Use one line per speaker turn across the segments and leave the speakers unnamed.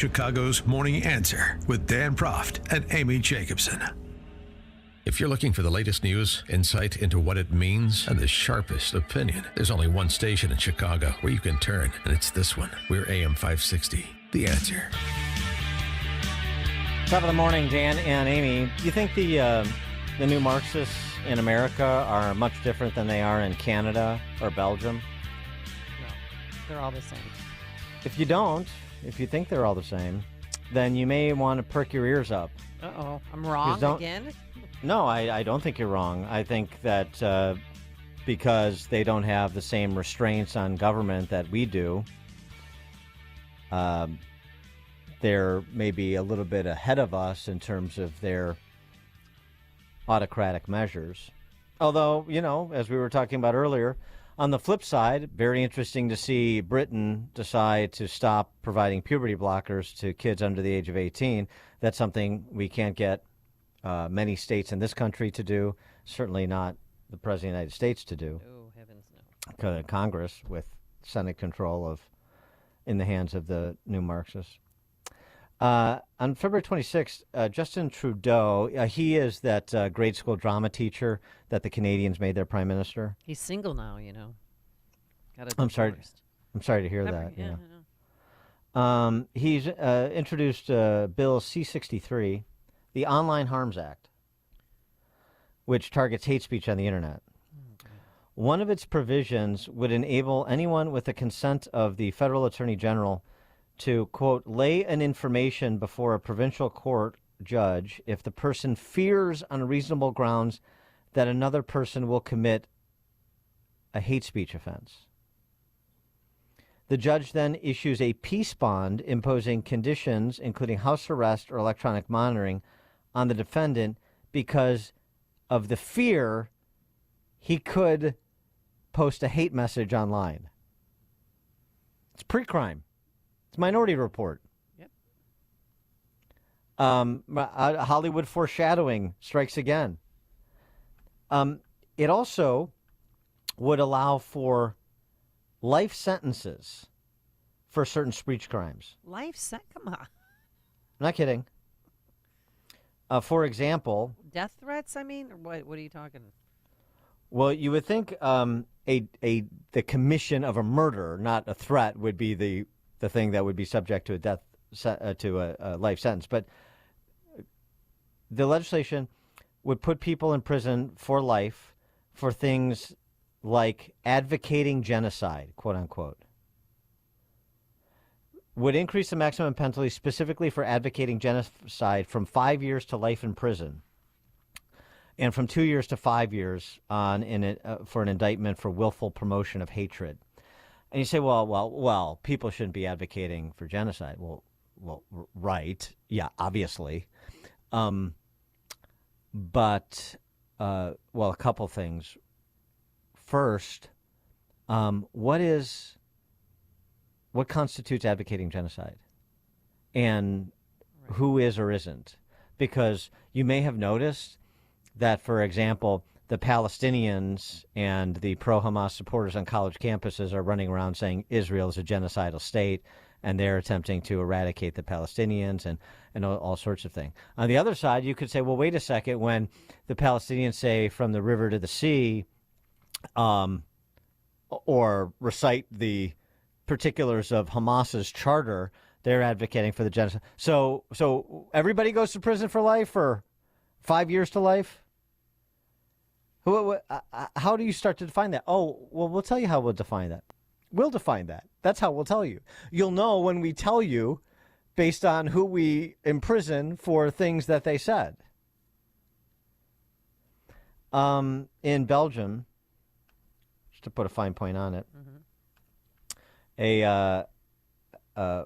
Chicago's Morning Answer with Dan Proft and Amy Jacobson. If you're looking for the latest news, insight into what it means, and the sharpest opinion, there's only one station in Chicago where you can turn, and it's this one. We're AM 560, The Answer.
Top of the morning, Dan and Amy. Do you think the new Marxists in America are much different than they are in Canada or Belgium?
No, they're all the same.
If you think they're all the same, then you may want to perk your ears up.
Uh-oh, I'm wrong again?
No, I don't think you're wrong. I think that because they don't have the same restraints on government that we do, they're maybe a little bit ahead of us in terms of their autocratic measures. Although, as we were talking about earlier, on the flip side, very interesting to see Britain decide to stop providing puberty blockers to kids under the age of 18. That's something we can't get many states in this country to do, certainly not the President of the United States to do.
Oh, heavens no.
Congress with Senate control in the hands of the new Marxists. On February 26th, Justin Trudeau, he is that grade school drama teacher that the Canadians made their prime minister.
He's single now,
I'm sorry to hear that.
Yeah.
He's introduced Bill-C63, the Online Harms Act, which targets hate speech on the internet.
Okay.
One of its provisions would enable anyone with the consent of the federal attorney general to, quote, lay an information before a provincial court judge if the person fears on reasonable grounds that another person will commit a hate speech offense. The judge then issues a peace bond imposing conditions, including house arrest or electronic monitoring, on the defendant because of the fear he could post a hate message online. It's pre-crime. It's Minority Report.
Yep.
Hollywood foreshadowing strikes again. It also would allow for life sentences for certain speech crimes.
Come on.
I'm not kidding. For example,
Death threats, or what are you talking?
Well, you would think the commission of a murder, not a threat, would be the thing that would be subject to a life sentence. But the legislation would put people in prison for life for things like advocating genocide, quote unquote. Would increase the maximum penalty specifically for advocating genocide from 5 years to life in prison, and from 2 years to 5 years for an indictment for willful promotion of hatred. And you say, well, people shouldn't be advocating for genocide. Well, right, yeah, obviously, but a couple things. First, what constitutes advocating genocide, and who is or isn't? Because you may have noticed that, for example, the Palestinians and the pro-Hamas supporters on college campuses are running around saying Israel is a genocidal state, and they're attempting to eradicate the Palestinians and all sorts of things. On the other side, you could say, well, wait a second, when the Palestinians say from the river to the sea, or recite the particulars of Hamas's charter, they're advocating for the genocide. So everybody goes to prison for life, or 5 years to life? How do you start to define that? Oh, well, we'll tell you how we'll define that. We'll define that. That's how we'll tell you. You'll know when we tell you based on who we imprison for things that they said. In Belgium, just to put a fine point on it, a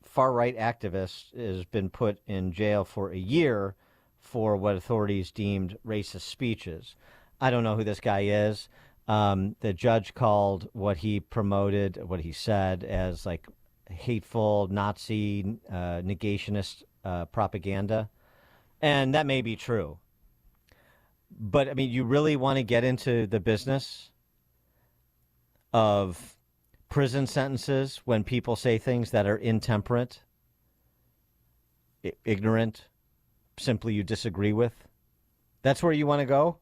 far-right activist has been put in jail for a year for what authorities deemed racist speeches. I don't know who this guy is. The judge called what he promoted, what he said, as like hateful Nazi negationist propaganda. And that may be true. But, I mean, you really want to get into the business of prison sentences when people say things that are intemperate ignorant, simply you disagree with? That's where you want to go?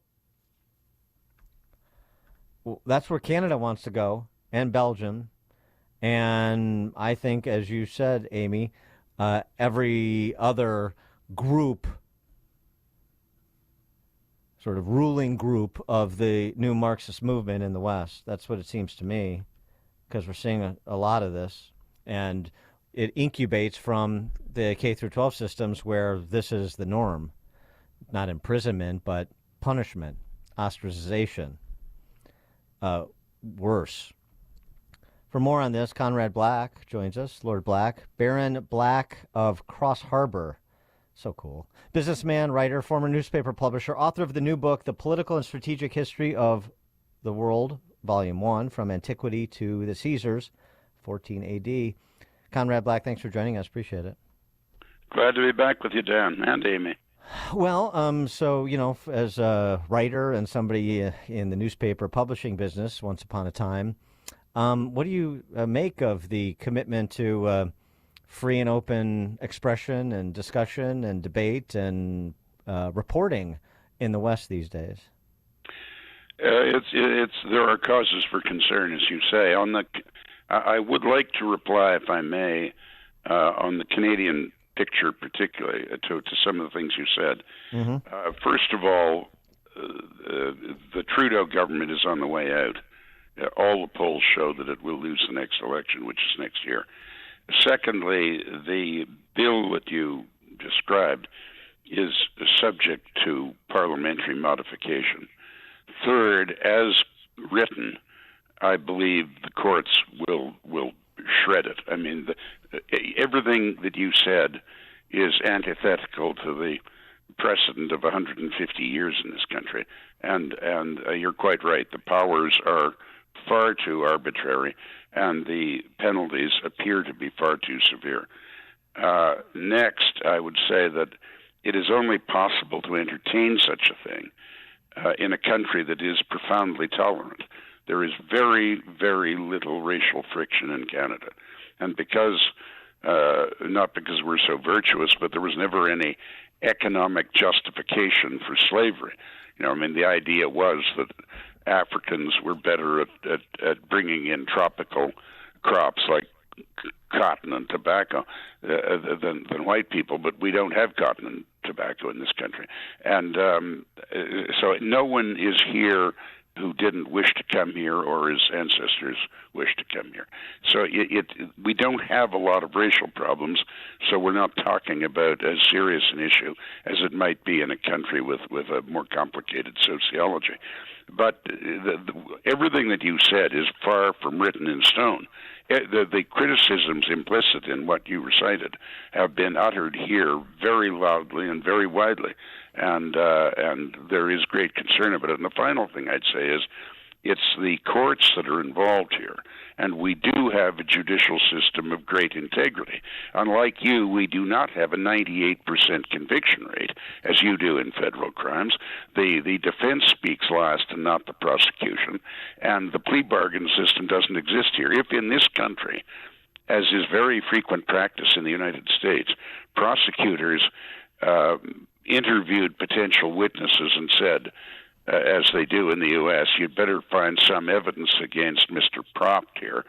Well, that's where Canada wants to go, and Belgium. And I think, as you said, Amy, every other group, sort of ruling group of the new Marxist movement in the West. That's what it seems to me, because we're seeing a lot of this. And it incubates from the K through 12 systems where this is the norm. Not imprisonment, but punishment, ostracization. Worse. For more on this, Conrad Black joins us, Lord Black, Baron Black of Cross Harbor. So cool. Businessman, writer, former newspaper publisher, author of the new book, The Political and Strategic History of the World, Volume 1, From Antiquity to the Caesars, 14 A.D. Conrad Black, thanks for joining us. Appreciate it.
Glad to be back with you, Dan and Amy.
Well, so, as a writer and somebody in the newspaper publishing business once upon a time, what do you make of the commitment to free and open expression and discussion and debate and reporting in the West these days?
There are causes for concern, as you say. I would like to reply, if I may, on the Canadian picture, particularly to some of the things you said. Mm-hmm. First of all, the Trudeau government is on the way out. All the polls show that it will lose the next election, which is next year. Secondly, the bill that you described is subject to parliamentary modification. Third, as written, I believe the courts will shred it. I mean, everything that you said is antithetical to the precedent of 150 years in this country, and you're quite right. The powers are far too arbitrary, and the penalties appear to be far too severe. Next, I would say that it is only possible to entertain such a thing in a country that is profoundly tolerant. There is very, very little racial friction in Canada. And not because we're so virtuous, but there was never any economic justification for slavery. The idea was that Africans were better at bringing in tropical crops like cotton and tobacco than white people, but we don't have cotton and tobacco in this country. And so no one is here who didn't wish to come here or his ancestors wished to come here. So we don't have a lot of racial problems, so we're not talking about as serious an issue as it might be in a country with a more complicated sociology. But everything that you said is far from written in stone. The criticisms implicit in what you recited have been uttered here very loudly and very widely, and there is great concern about it. And the final thing I'd say is it's the courts that are involved here, and we do have a judicial system of great integrity. Unlike you, we do not have a 98% conviction rate, as you do in federal crimes. The defense speaks last and not the prosecution, and the plea bargain system doesn't exist here. If in this country, as is very frequent practice in the United States, prosecutors interviewed potential witnesses and said, as they do in the U.S., you'd better find some evidence against Mr. Propt here,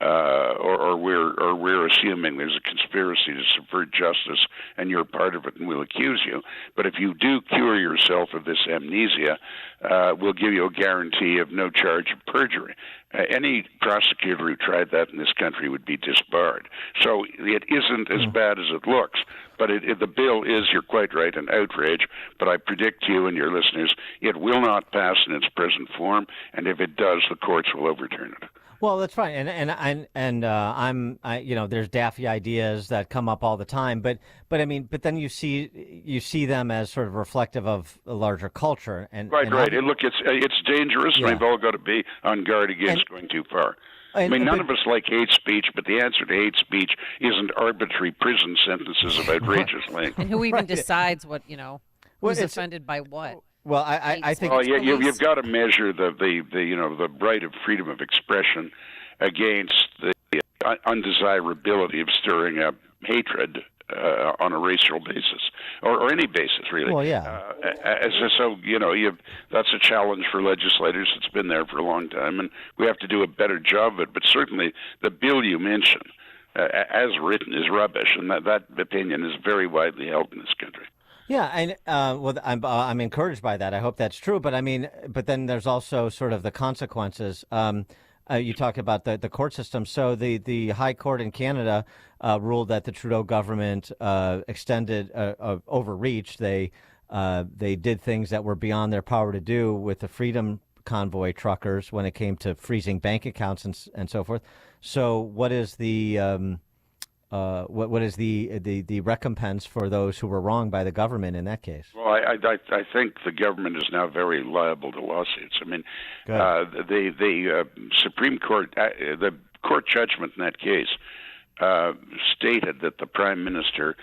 or we're assuming there's a conspiracy to subvert justice, and you're part of it, and we'll accuse you. But if you do cure yourself of this amnesia, we'll give you a guarantee of no charge of perjury. Any prosecutor who tried that in this country would be disbarred. So it isn't as bad as it looks. But the bill is, you're quite right, an outrage. But I predict to you and your listeners, it will not pass in its present form. And if it does, the courts will overturn it.
Well, that's fine, there's daffy ideas that come up all the time, but then you see them as sort of reflective of a larger culture, and
right. And look, it's dangerous. Yeah. We've all got to be on guard against going too far. None of us like hate speech, but the answer to hate speech isn't arbitrary prison sentences of outrageous length.
And who even decides what who's offended by what?
Well, I think.
Well, you've got to measure the right of freedom of expression against the undesirability of stirring up hatred on a racial basis or any basis, really.
Well, yeah.
So that's a challenge for legislators. It's been there for a long time, and we have to do a better job of it. But certainly, the bill you mentioned, as written, is rubbish, and that opinion is very widely held in this country.
Yeah, and well, I'm encouraged by that. I hope that's true. But I mean, but then there's also sort of the consequences. You talk about the court system. So the High Court in Canada ruled that the Trudeau government overreached. They did things that were beyond their power to do with the Freedom Convoy truckers when it came to freezing bank accounts and so forth. So what is the what is the recompense for those who were wronged by the government in that case?
Well, I think the government is now very liable to lawsuits. I mean, the Supreme Court, the court judgment in that case stated that the Prime Minister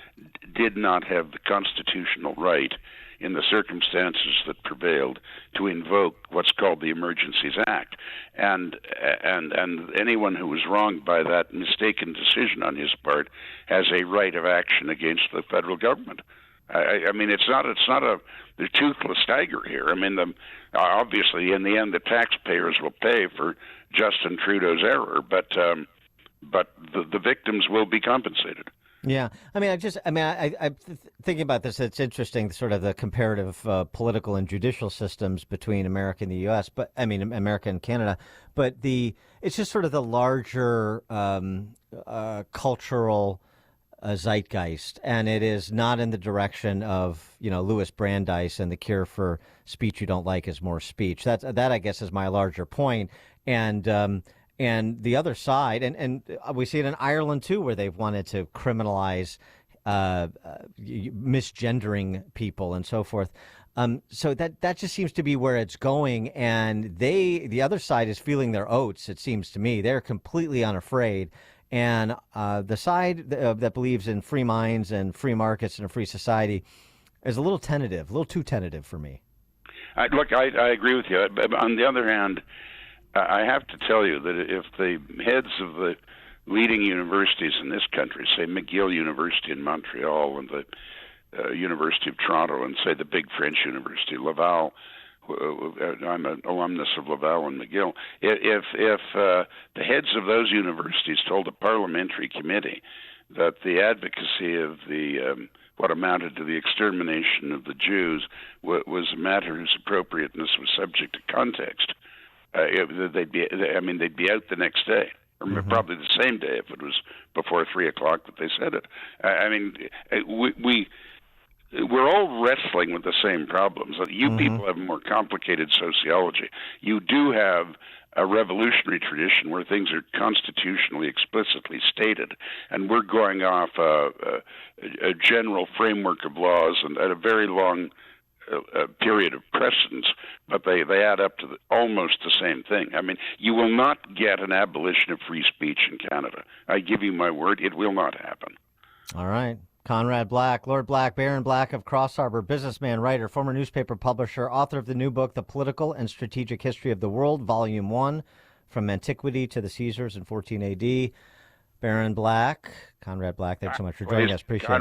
did not have the constitutional right in the circumstances that prevailed to invoke what's called the Emergencies Act, and anyone who was wronged by that mistaken decision on his part has a right of action against the federal government. I mean, it's not the toothless tiger here. I mean, obviously in the end the taxpayers will pay for Justin Trudeau's error, but the victims will be compensated.
Yeah, I mean, I'm thinking about this. It's interesting, sort of the comparative political and judicial systems between America and the U.S. But I mean, America and Canada. But it's just sort of the larger cultural zeitgeist, and it is not in the direction of Louis Brandeis and the cure for speech you don't like is more speech. That I guess is my larger point. And the other side, and we see it in Ireland, too, where they've wanted to criminalize misgendering people and so forth. So that just seems to be where it's going. And the other side is feeling their oats, it seems to me. They're completely unafraid. And the side that believes in free minds and free markets and a free society is a little too tentative for me.
Look, I agree with you. But on the other hand, I have to tell you that if the heads of the leading universities in this country, say McGill University in Montreal and the University of Toronto and, say, the big French university, Laval, I'm an alumnus of Laval and McGill, if the heads of those universities told a parliamentary committee that the advocacy of the what amounted to the extermination of the Jews was a matter whose appropriateness was subject to context, they'd be out the next day, or probably the same day if it was before 3:00 that they said it. I mean, we're all wrestling with the same problems. You people have more complicated sociology. You do have a revolutionary tradition where things are constitutionally explicitly stated, and we're going off a general framework of laws and at a very long period of precedence, but they add up to almost the same thing. I mean, you will not get an abolition of free speech in Canada. I give you my word, it will not happen.
All right. Conrad Black, Lord Black, Baron Black of Cross Harbor, businessman, writer, former newspaper publisher, author of the new book, The Political and Strategic History of the World, Volume 1, From Antiquity to the Caesars in 14 AD. Baron Black, Conrad Black, thanks so much for joining us. Appreciate it.